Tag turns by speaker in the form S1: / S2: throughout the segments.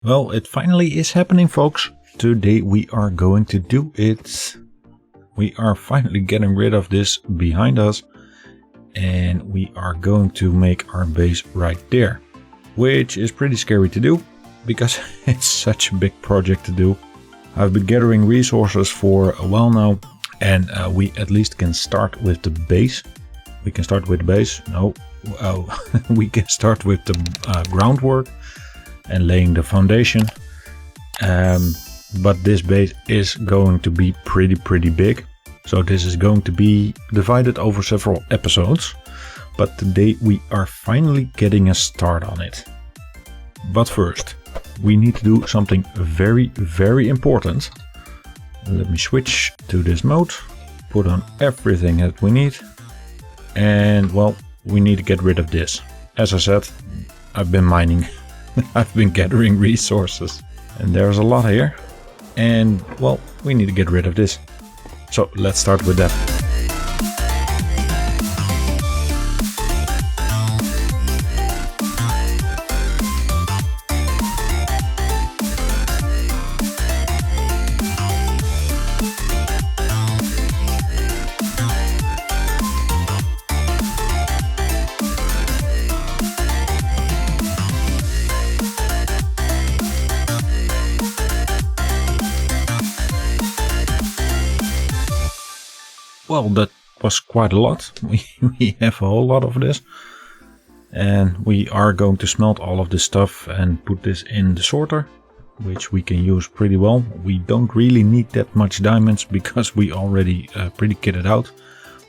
S1: Well, it finally is happening, folks. Today we are going to do it. We are finally getting rid of this behind us. And we are going to make our base right there. Which is pretty scary to do, because it's such a big project to do. I've been gathering resources for a while now. And we at least can start with the base. We can start with the base. No, we can start with the groundwork. And laying the foundation, but this base is going to be pretty big, so this is going to be divided over several episodes, but today we are finally getting a start on it. But first we need to do something very important. Let me switch to this mode, put on everything that we need, and well, we need to get rid of this. As I said, I've been mining. I've been gathering resources and there's a lot here, and well, we need to get rid of this. So let's start with that. Well, that was quite a lot. We have a whole lot of this. And we are going to smelt all of this stuff and put this in the sorter, which we can use pretty well. We don't really need that much diamonds because we already pretty kitted out,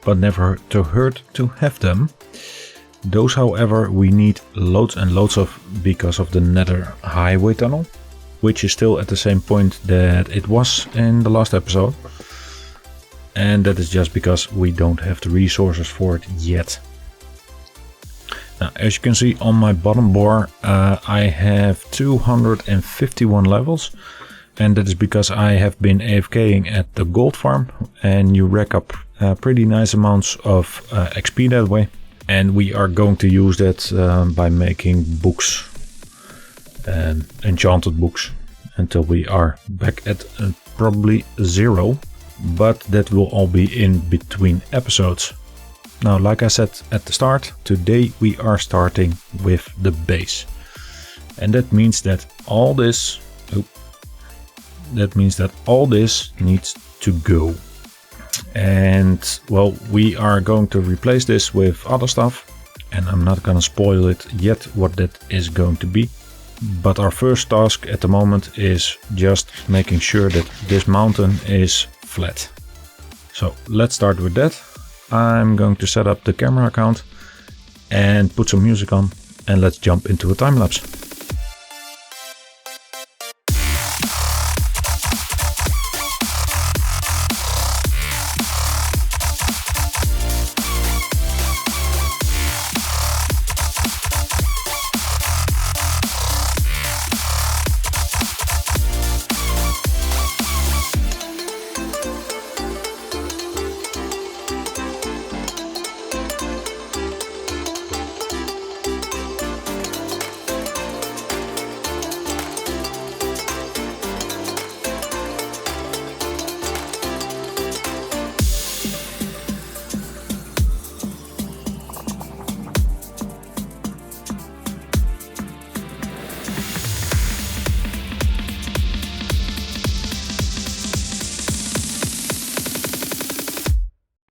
S1: but never to hurt to have them. Those, however, we need loads and loads of because of the nether highway tunnel, which is still at the same point that it was in the last episode. And that is just because we don't have the resources for it yet. Now, as you can see on my bottom bar, I have 251 levels. And that is because I have been AFKing at the gold farm. And you rack up pretty nice amounts of XP that way. And we are going to use that by making books. Enchanted books. Until we are back at probably 0. But that will all be in between episodes. Now, like I said at the start, today we are starting with the base. And that means that all this needs to go. And well, we are going to replace this with other stuff, and I'm not gonna spoil it yet what that is going to be. But our first task at the moment is just making sure that this mountain is flat. So let's start with that. I'm going to set up the camera account and put some music on, and let's jump into a time lapse.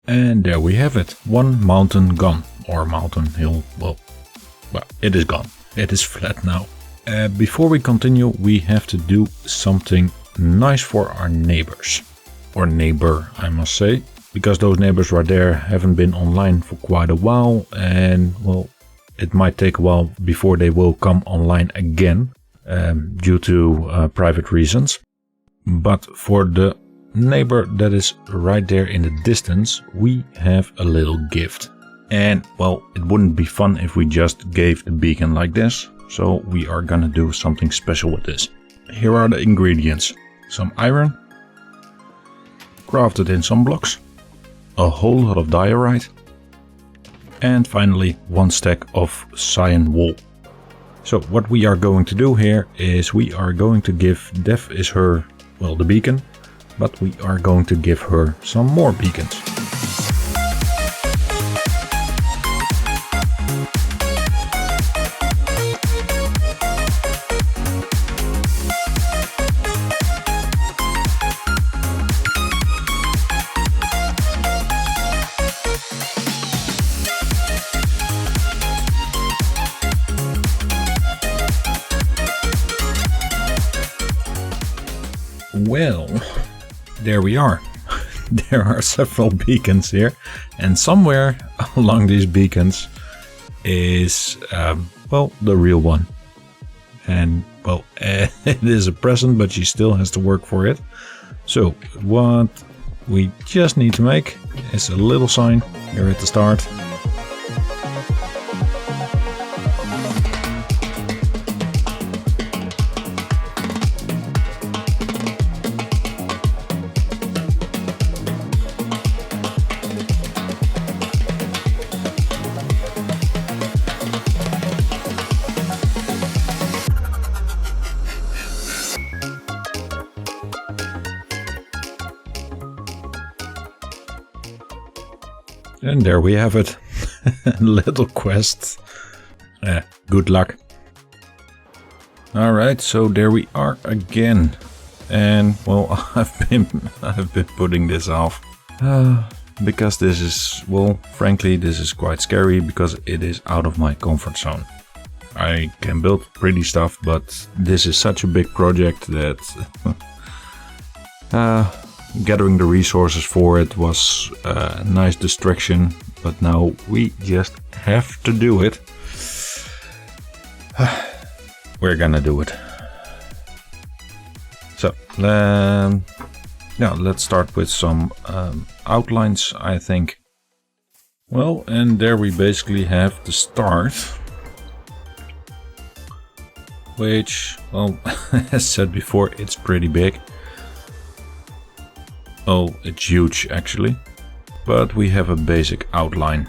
S1: And there we have it. One mountain gone. Or mountain hill. Well, it is gone. It is flat now. Before we continue, we have to do something nice for our neighbors. Or neighbor, I must say. Because those neighbors right there haven't been online for quite a while. And, well, it might take a while before they will come online again. Due to private reasons. But for the neighbor that is right there in the distance, we have a little gift. And well, it wouldn't be fun if we just gave the beacon like this, so we are gonna do something special with this. Here are the ingredients: some iron, crafted in some blocks, a whole lot of diorite, and finally 1 stack of cyan wool. So what we are going to do here is we are going to give Dev is her, well, the beacon, but we are going to give her some more beacons. Well, there we are. There are several beacons here, and somewhere along these beacons is, well, the real one. And, well, it is a present, but she still has to work for it. So, what we just need to make is a little sign here at the start. And there we have it. Little quest. Good luck. Alright, so there we are again. And well, I've been putting this off. Because this is, well, frankly, this is quite scary because it is out of my comfort zone. I can build pretty stuff, but this is such a big project that gathering the resources for it was a nice distraction, but now we just have to do it. We're gonna do it. So, yeah, let's start with some outlines, I think. Well, and there we basically have the start. Which, well, as said before, it's pretty big. Oh, it's huge actually. But we have a basic outline.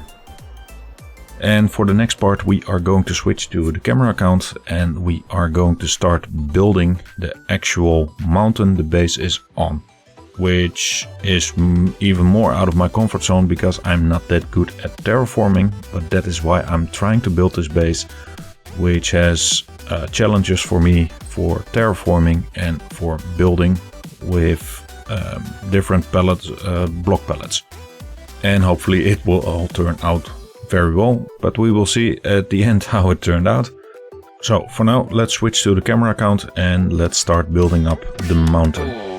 S1: And for the next part we are going to switch to the camera account and we are going to start building the actual mountain the base is on. Which is even more out of my comfort zone because I'm not that good at terraforming. But that is why I'm trying to build this base, which has challenges for me for terraforming and for building with different pallets, block pallets. And hopefully it will all turn out very well, but we will see at the end how it turned out. So for now, let's switch to the camera account and let's start building up the mountain.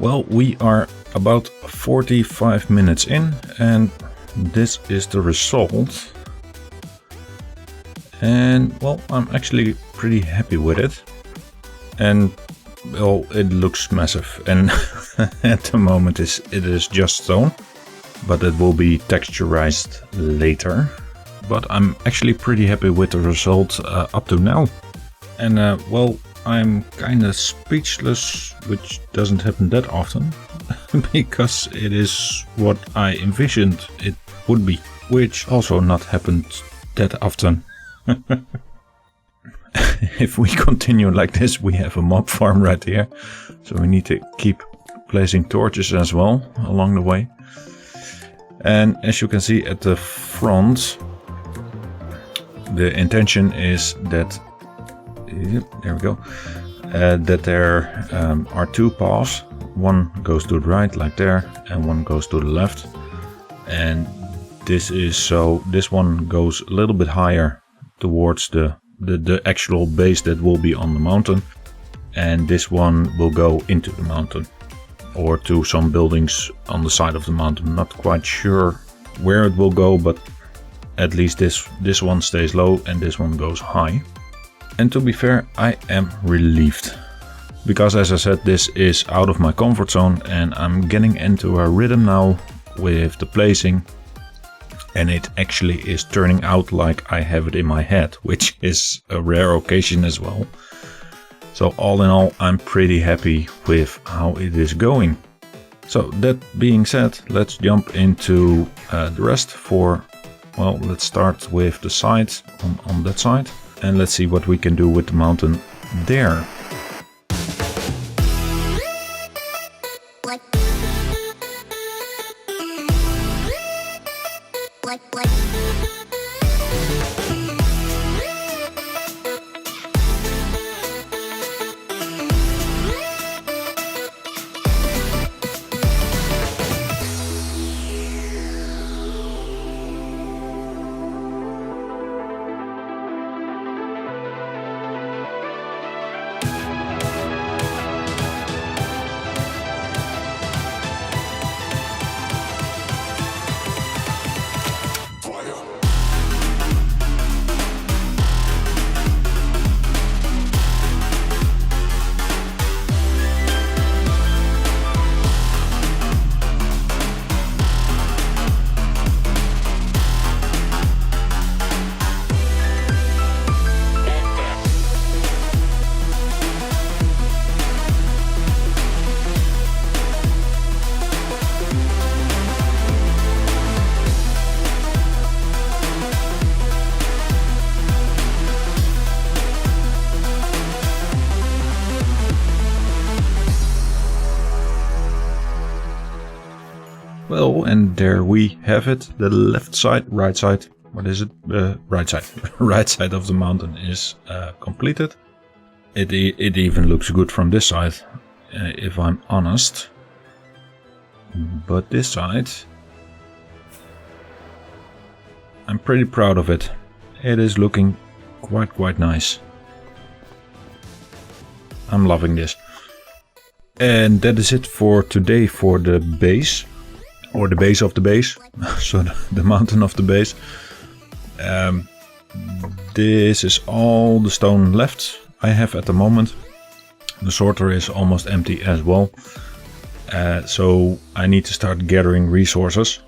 S1: Well, we are about 45 minutes in and this is the result. And well, I'm actually pretty happy with it. And well, it looks massive and at the moment it is just stone, but it will be texturized later. But I'm actually pretty happy with the result up to now. And well, I'm kinda speechless, which doesn't happen that often, because it is what I envisioned it would be, which also not happened that often. If we continue like this, we have a mob farm right here, so we need to keep placing torches as well along the way. And as you can see at the front, the intention is that there we go. That there are two paths. one goes to the right like there, and one goes to the left. And this is so this one goes a little bit higher towards the actual base that will be on the mountain, and this one will go into the mountain or to some buildings on the side of the mountain. Not quite sure where it will go, but at least this one stays low and this one goes high. And to be fair, I am relieved, because as I said, this is out of my comfort zone and I'm getting into a rhythm now with the placing, and it actually is turning out like I have it in my head, which is a rare occasion as well. So all in all, I'm pretty happy with how it is going. So that being said, let's jump into the rest for, well, let's start with the side on that side, and let's see what we can do with the mountain there. Well, and there we have it. The left side, right side, what is it? Right side. Right side of the mountain is completed. It even looks good from this side, if I'm honest. But this side, I'm pretty proud of it. It is looking quite nice. I'm loving this. And that is it for today for the base. Or the base of the base, so the mountain of the base. This is all the stone left I have at the moment. The sorter is almost empty as well. So I need to start gathering resources.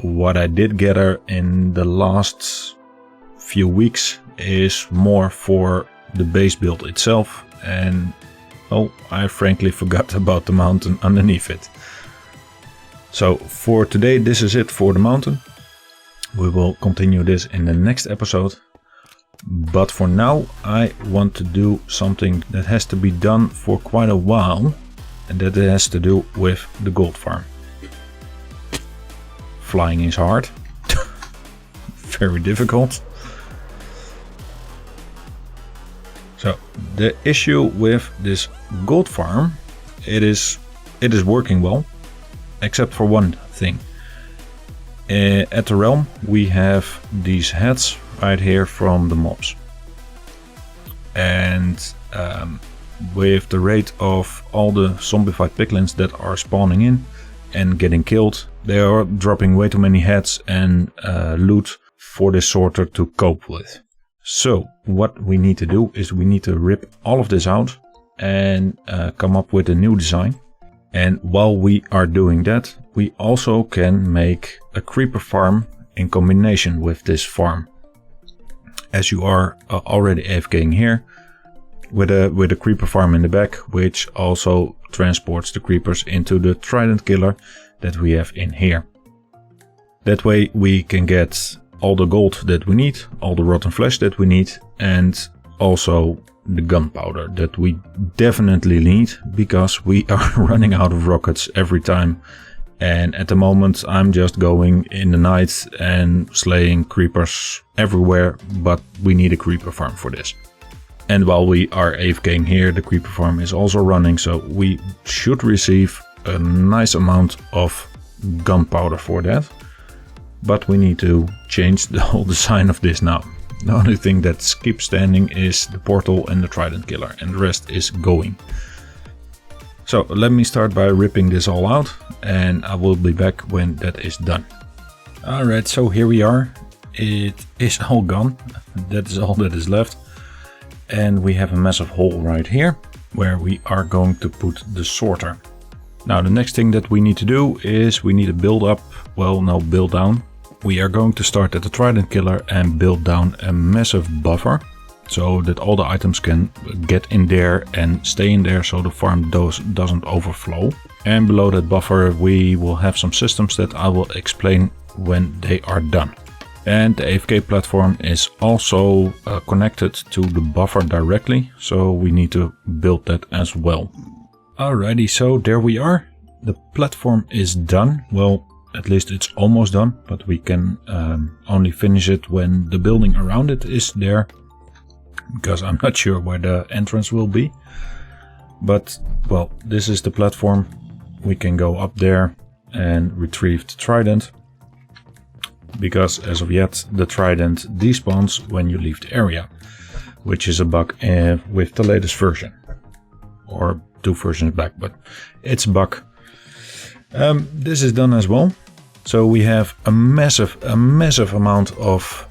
S1: What I did gather in the last few weeks is more for the base build itself. And oh, I frankly forgot about the mountain underneath it. So for today, this is it for the mountain. We will continue this in the next episode. But for now, I want to do something that has to be done for quite a while. And that has to do with the gold farm. Flying is hard. Very difficult. So the issue with this gold farm, it is working well. Except for one thing. At the realm we have these heads right here from the mobs. And with the rate of all the zombified piglins that are spawning in and getting killed, they are dropping way too many heads and loot for this sorter to cope with. So what we need to do is we need to rip all of this out and come up with a new design. And while we are doing that, we also can make a creeper farm in combination with this farm. As you are already AFKing here, with a creeper farm in the back, which also transports the creepers into the trident killer that we have in here. That way we can get all the gold that we need, all the rotten flesh that we need, and also the gunpowder that we definitely need, because we are running out of rockets every time. And at the moment I'm just going in the night and slaying creepers everywhere, but we need a creeper farm for this. And while we are AFKing here, the creeper farm is also running, so we should receive a nice amount of gunpowder for that. But we need to change the whole design of this now. The only thing that keeps standing is the portal and the trident killer, and the rest is going. So let me start by ripping this all out, and I will be back when that is done. Alright, so here we are. It is all gone. That is all that is left. And we have a massive hole right here where we are going to put the sorter. Now the next thing that we need to do is we need to build up, well, no, build down. We are going to start at the trident killer and build down a massive buffer so that all the items can get in there and stay in there so the farm doesn't overflow. And below that buffer we will have some systems that I will explain when they are done. And the AFK platform is also connected to the buffer directly, so we need to build that as well. Alrighty, so there we are. The platform is done. Well, at least it's almost done, but we can only finish it when the building around it is there, because I'm not sure where the entrance will be. But, well, this is the platform. We can go up there and retrieve the trident, because as of yet the trident despawns when you leave the area, which is a bug with the latest version, or 2 versions back, but it's a bug. This is done as well, so we have a massive amount of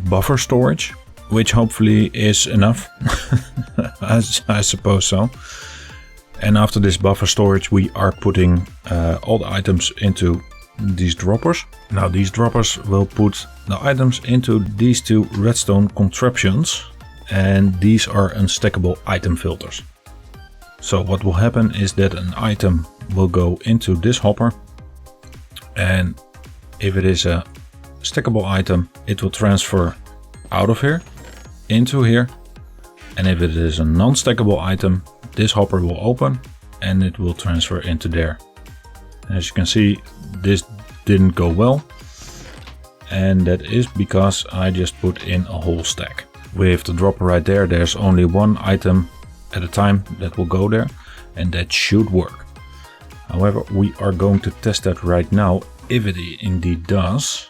S1: buffer storage, which hopefully is enough. I suppose so. And after this buffer storage we are putting all the items into these droppers. Now these droppers will put the items into these 2 redstone contraptions, and these are unstackable item filters. So what will happen is that an item will go into this hopper, and if it is a stackable item it will transfer out of here into here, and if it is a non-stackable item this hopper will open and it will transfer into there. As you can see, this didn't go well, and that is because I just put in a whole stack. With the dropper right there, there's only 1 item at a time that will go there, and that should work. However, we are going to test that right now if it indeed does.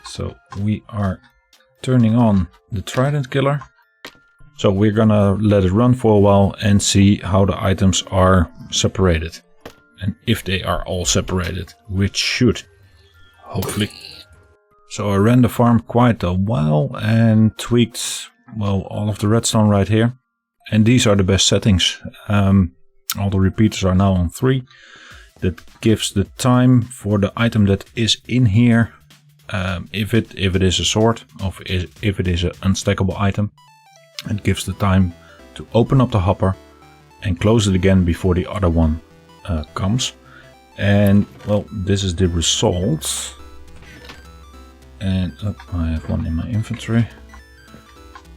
S1: So we are turning on the trident killer. So we're gonna let it run for a while and see how the items are separated. And if they are all separated, which should, hopefully. So I ran the farm quite a while and tweaked, well, all of the redstone right here. And these are the best settings. All the repeaters are now on 3. That gives the time for the item that is in here, if it is a sword, or if it is an unstackable item. It gives the time to open up the hopper and close it again before the other one comes. And well, this is the result. And I have one in my inventory,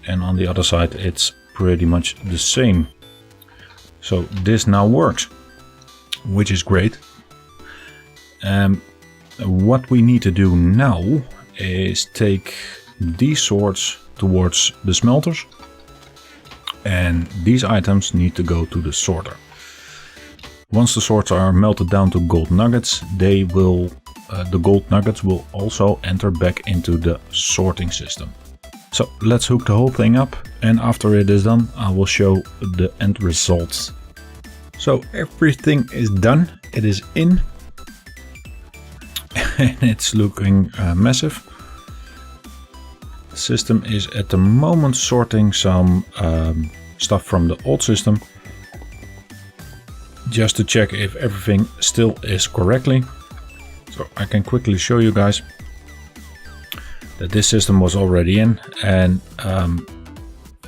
S1: and on the other side it's pretty much the same. So this now works, which is great. What we need to do now is take these swords towards the smelters, and these items need to go to the sorter. Once the swords are melted down to gold nuggets, they will the gold nuggets will also enter back into the sorting system. So let's hook the whole thing up, and after it is done I will show the end results. So everything is done, it is in, and it's looking massive. The system is at the moment sorting some stuff from the old system, just to check if everything still is correctly. So I can quickly show you guys that this system was already in, and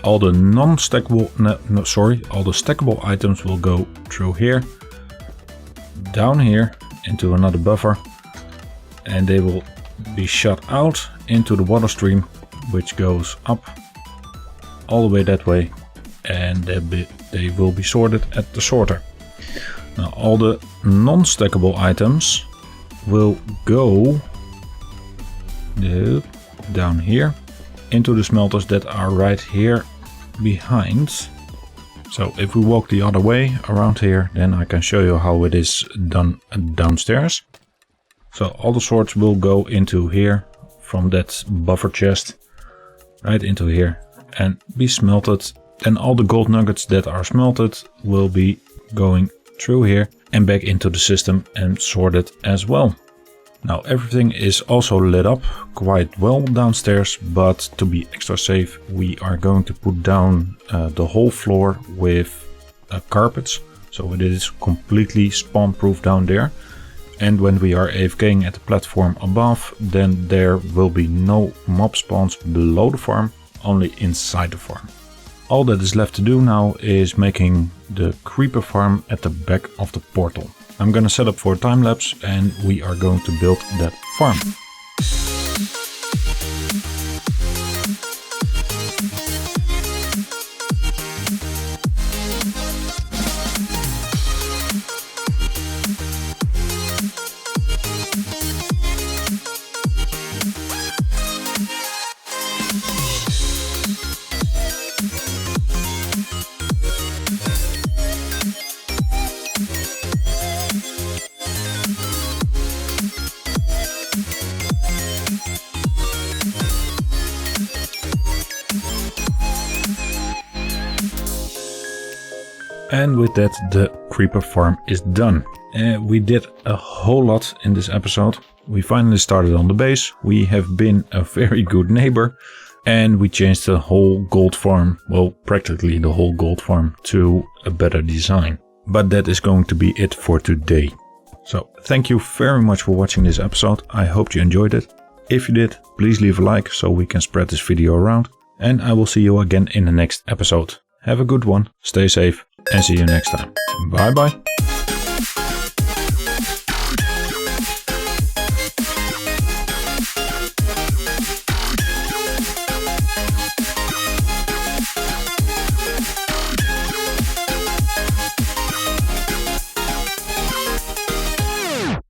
S1: all the non-stackable, all the stackable items will go through here, down here into another buffer, and they will be shot out into the water stream, which goes up all the way that way, and they will be sorted at the sorter. Now all the non-stackable items will go down here into the smelters that are right here behind. So if we walk the other way around here, then I can show you how it is done downstairs. So all the swords will go into here from that buffer chest, right into here, and be smelted. Then all the gold nuggets that are smelted will be going through here and back into the system and sorted as well. Now everything is also lit up quite well downstairs, but to be extra safe we are going to put down the whole floor with carpets, so it is completely spawn proof down there. And when we are AFKing at the platform above, then there will be no mob spawns below the farm, only inside the farm. All that is left to do now is making the creeper farm at the back of the portal. I'm gonna set up for a time lapse and we are going to build that farm. And with that, the creeper farm is done. We did a whole lot in this episode. We finally started on the base. We have been a very good neighbor. And we changed the whole gold farm, well, practically the whole gold farm, to a better design. But that is going to be it for today. So thank you very much for watching this episode. I hope you enjoyed it. If you did, please leave a like so we can spread this video around. And I will see you again in the next episode. Have a good one, stay safe, and see you next time. Bye bye.